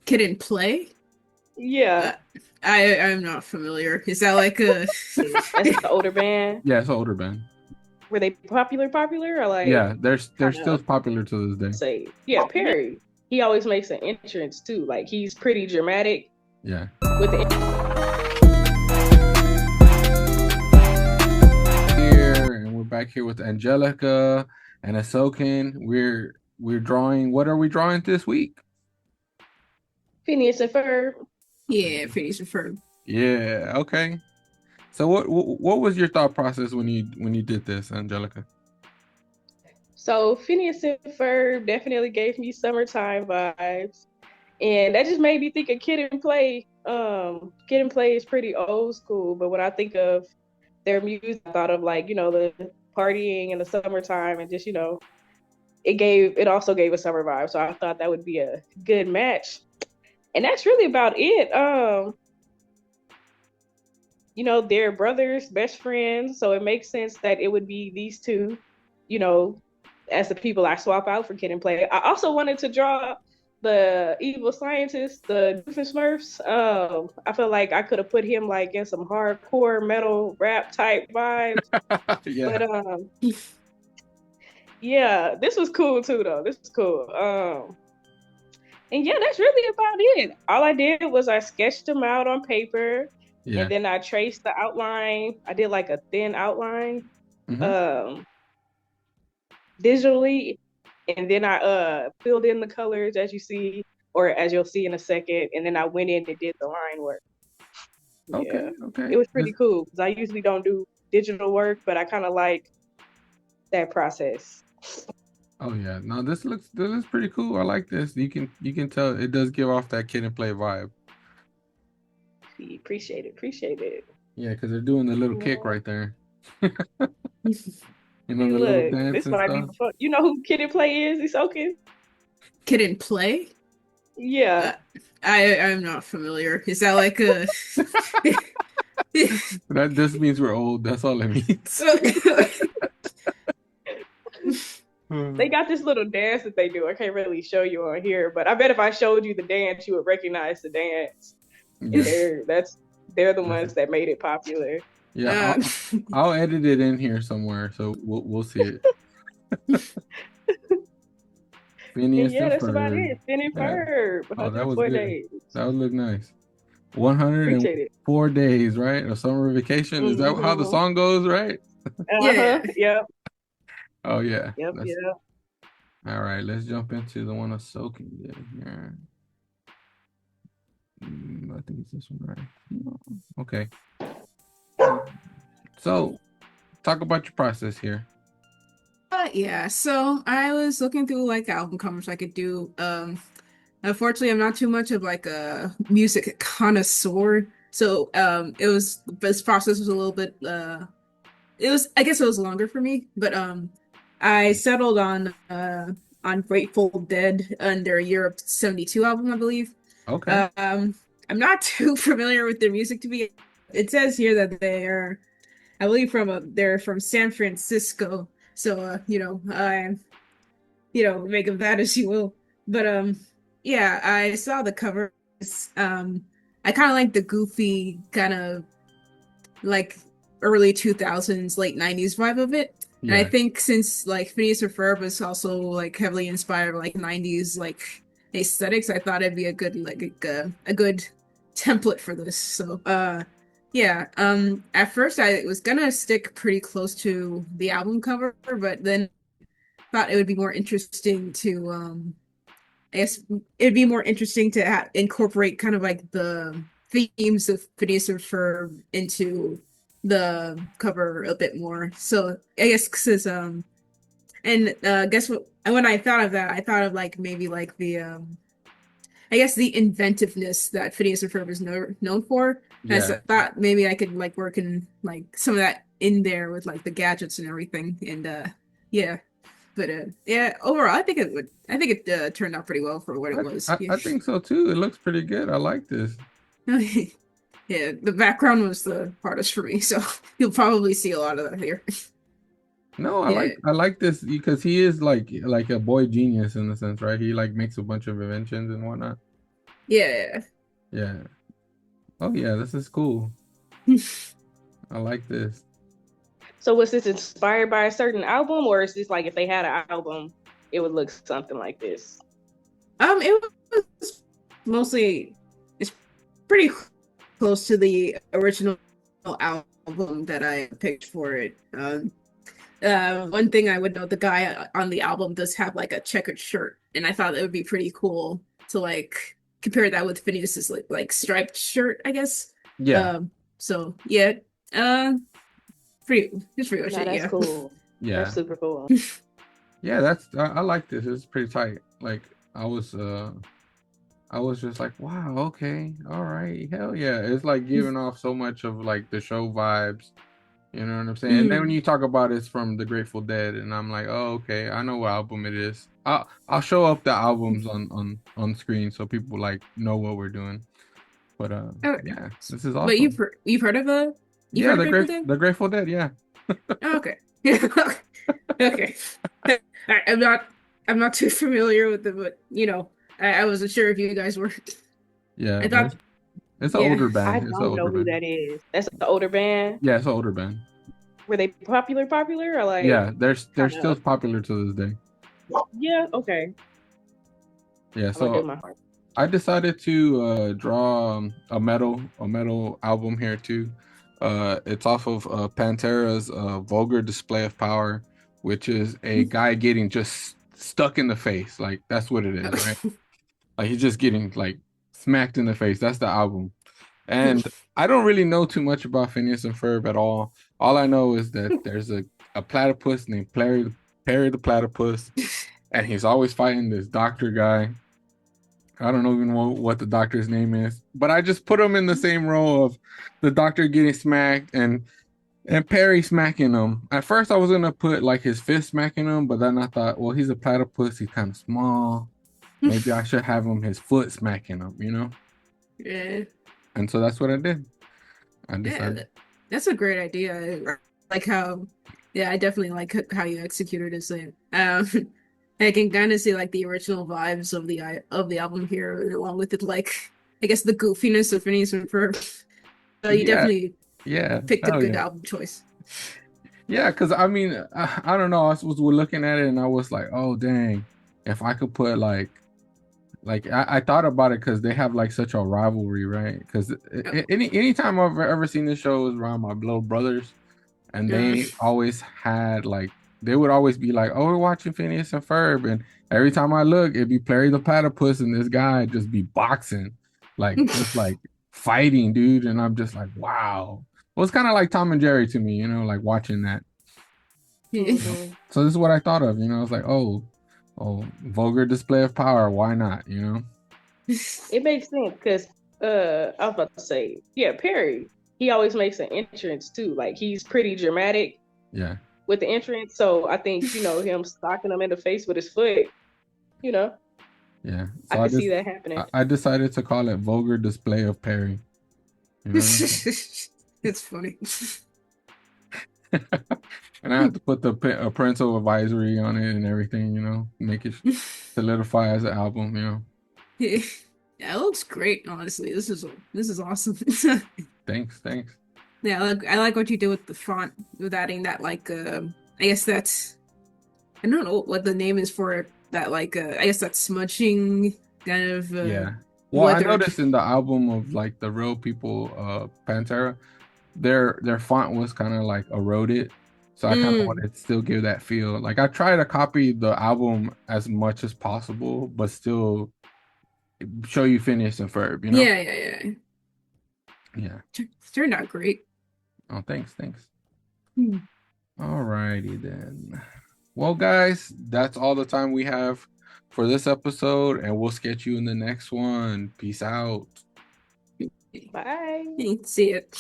Kid and Play? Yeah, I'm not familiar. Is that like a? that's the older band. Yeah, it's an older band. Were they popular or like Yeah, they're kind still of popular to this day. say? Yeah, Perry. He always makes an entrance too. Like he's pretty dramatic Yeah. with the. Here and we're back here with Angelica and isoken. We're drawing. What are we drawing this week? Phineas and Ferb. Yeah, Phineas and Ferb. Yeah. Okay. So what was your thought process when you did this, Angelica? So Phineas and Ferb definitely gave me summertime vibes. And that just made me think of Kid and Play. Kid and Play is pretty old school, but when I think of their music, I thought of like, the partying in the summertime and just, it also gave a summer vibe. So I thought that would be a good match. And that's really about it. They're brothers, best friends, so it makes sense that it would be these two, as the people I swap out for Kid and Play. I also wanted to draw the evil scientist, the Doofenshmirtz. I feel like I could have put him like in some hardcore metal rap type vibes. Yeah. But yeah, this was cool too though. This was cool. And yeah, that's really about it. All I did was I sketched them out on paper, and then I traced the outline. I did like a thin outline digitally, and then I filled in the colors as you see, or as you'll see in a second, and then I went in and did the line work. Okay. It was pretty cool because I usually don't do digital work, but I kind of like that process. Oh yeah, no, this looks pretty cool. I like this. You can tell it does give off that Kid and Play vibe. Appreciate it. Yeah, because they're doing the little kick right there. The Look, little dance this and might be stuff. fun. You know who Kid and Play is? He's okay. Kid and Play? Yeah. I'm not familiar. Is that like a? That just means we're old. That's all it means. They got this little dance that they do. I can't really show you on here, but I bet if I showed you the dance, you would recognize the dance. Yeah. They're the ones that made it popular. Yeah, I'll edit it in here somewhere, so we'll see it. Phineas and that's Ferb. about it. Phineas and Ferb. Oh, that was good. Days. That would look nice. 104 days, right? A summer vacation. Is that how the song goes, right? Yeah. Yep. Oh yeah. Yep. All right, let's jump into the one isoken did here. I think it's this one, right? Okay. So, talk about your process here. Yeah, so I was looking through like album covers I could do. Unfortunately, I'm not too much of like a music connoisseur, so this process was a little bit I guess it was longer for me, but I settled on Grateful Dead and their Europe 72 album, I believe. Okay. I'm not too familiar with their music to be. It says here that they're, I believe, they're from San Francisco. So make of that as you will. But yeah, I saw the covers. I kind of like the goofy kind of like early 2000s, late 90s vibe of it. Yeah. And I think since like Phineas and Ferb was also like heavily inspired by like 90s like aesthetics, I thought it'd be a good a good template for this. So yeah, at first I was gonna stick pretty close to the album cover, but then thought it would be more interesting to I guess it'd be more interesting to incorporate kind of like the themes of Phineas and Ferb into the cover a bit more. So I guess because guess what, when I thought of that, I thought of like maybe like the I guess the inventiveness that Phineas and Ferb is known for. Yeah. I thought maybe I could like work in like some of that in there with like the gadgets and everything. And yeah. But yeah, overall, I think it turned out pretty well for what it was. I think so too. It looks pretty good. I like this. Yeah, the background was the hardest for me, so you'll probably see a lot of that here. No, I like this because he is like a boy genius in the sense, right? He like makes a bunch of inventions and whatnot. Yeah. Yeah. Oh yeah, this is cool. I like this. So was this inspired by a certain album, or is this like if they had an album, it would look something like this? It was mostly it's pretty close to the original album that I picked for it. One thing I would note, the guy on the album does have like a checkered shirt, and I thought it would be pretty cool to like compare that with Phineas's like striped shirt, I guess. Yeah. So yeah, uh, pretty it's pretty much No, it. that's Yeah. cool. That's Yeah. super cool. Yeah, I like this. It's pretty tight. Like I was just like, wow, okay, all right, hell yeah. It's like giving off so much of like the show vibes. You know what I'm saying? And then when Mm. you talk about it's from the Grateful Dead, and I'm like, oh, okay, I know what album it is. I'll show up the albums on screen so people like know what we're doing. But Oh, yeah, this is but awesome. you've heard of you've Yeah, heard of Grateful Dead? the Grateful Dead, yeah. Oh, okay. Okay. I'm not too familiar with them, but I wasn't sure if you guys were. Yeah, I but thought, it's an yeah. older I band. It's an don't know older who band. that is. That's the older band. Yeah, it's an older band. Were they popular, or like Yeah, they're kind still of? popular to this day. Yeah. Okay. Yeah, I'm gonna do so my part. I decided to draw a metal album here too. It's off of Pantera's Vulgar Display of Power, which is a guy getting just stuck in the face. Like that's what it is, right? Like he's just getting like smacked in the face. That's the album. And I don't really know too much about Phineas and Ferb at all. All I know is that there's a platypus named Perry the Platypus, and he's always fighting this doctor guy. I don't even know what the doctor's name is, but I just put him in the same row of the doctor getting smacked and Perry smacking him. At first, I was gonna put like his fist smacking him, but then I thought, well, he's a platypus. He's kind of small. Maybe I should have him his foot smacking him, you know? Yeah. And so that's what I did. I Yeah, decided. that's a great idea. I like how, yeah, I definitely like how you executed it. So, I can kind of see like the original vibes of the album here, along with it, like I guess the goofiness of Phineas and Ferb. So you Yeah, definitely yeah, picked a hell good yeah. album choice. Yeah, because I mean, I don't know. I was looking at it and I was like, oh, dang, if I could put like I thought about it because they have like such a rivalry, right? Because anytime I've ever seen this show is around my little brothers, and Uh, they always had like they would always be like, "Oh, we're watching Phineas and Ferb," and every time I look, it'd be Larry the Platypus and this guy just be boxing, like just like fighting, dude, and I'm just like, wow. Well, it's kind of like Tom and Jerry to me, you know, like watching that. You know? Hmm. So this is what I thought of, you know. It's like, oh, vulgar display of power. Why not? You know? It makes sense because I was about to say, yeah, Perry. He always makes an entrance too. Like he's pretty dramatic Yeah, with the entrance. So I think him stalking him in the face with his foot. You know, yeah. I So could see that happening. I decided to call it vulgar display of Perry. You know what I'm saying? it's funny. And I have to put the a parental advisory on it and everything, you know, make it solidify as an album, you know. Yeah, it looks great. Honestly, this is awesome. Thanks. Yeah, I like what you did with the font, with adding that like I guess that's I don't know what the name is for it. That like I guess that's smudging kind of Yeah. Well, I weathered. noticed in the album of like the real people, Pantera, their font was kind of like eroded. So I kind of Mm. wanted to still give that feel. Like I try to copy the album as much as possible, but still show you Phineas and Ferb, you know? Yeah. Yeah. Turned out great. Oh, thanks. Hmm. Alrighty then. Well, guys, that's all the time we have for this episode, and we'll sketch you in the next one. Peace out. Bye. See it.